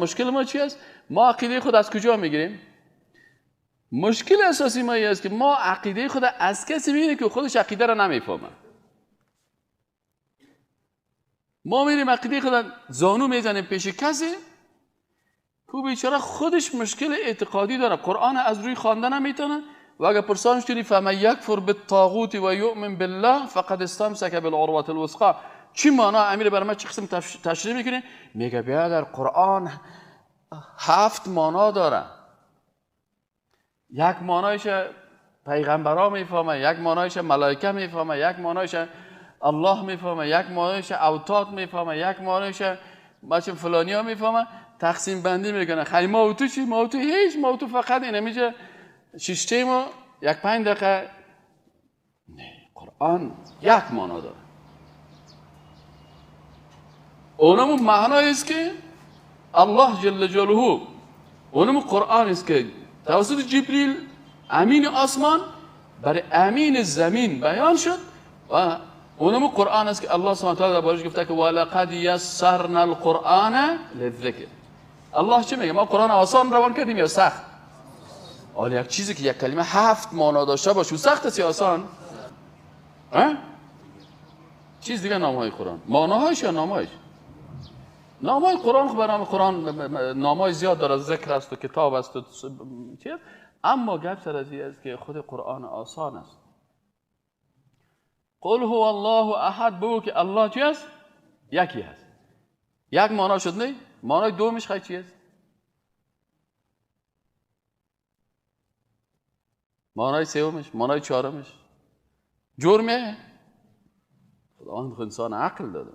مشکل ما چی است؟ ما عقیده خود از کجا میگیریم؟ مشکل اساسی ما این است که ما عقیده خود از کسی میگیریم که خودش عقیده را نمیفهمه. ما میریم عقیده خود زانو میزنیم پیش کسی که بیچاره خودش مشکل اعتقادی داره، قرآن از روی خواندن نمیتونه و اگر پرسانش کنی فمن یکفر بالطاغوت و یؤمن بالله فقد استمسک بالعروة الوثقی، چی معنا امیر برام چه قسم تشریح میکنه؟ میگه بیا در قرآن 7 معنا داره. یک معنایش پیغمبرا میفهمه، یک معنایش ملائکه میفهمه، یک معنایش الله میفهمه، یک معنایش اوتاد میفهمه، یک معنایش بچه فلانیا میفهمه. تقسیم بندی میکنه. خیلی ما و تو چی؟ ما و تو هیچ، ما و تو فقط اینه میشه شیشتیم و یک 5 دقیقه. نه، قرآن یک معنا داره. اونم معنایی است که الله جل جلاله، اونم قرآن است که توسط جبریل امین آسمان برای امین زمین بیان شد و اونم قرآن است که الله سبحانه و تعالی دربارش گفته که ولقد یسرنا القرآن للذکر. الله چه میگه؟ ما قرآن آسان روان کردیم یا سخت؟ حالا یک چیزی که یک کلمه 7 معنا داشته باشه سخت است یا آسان؟ چیز دیگه نامهای قرآن، معناهاش یا نامهاش؟ نامهای قرآن خب برنامه قرآن نامهای زیاد داره، ذکر است و کتاب است و چیز، اما گپ سر از این است که خود قرآن آسان است. قل هو الله احد، بگو که الله چی است؟ یکی است. یک معنا شد نه؟ معنای دومش خیلی چی است؟ معنای سومش، معنای چهارمش جرمه. خداوند انسان عقل داده.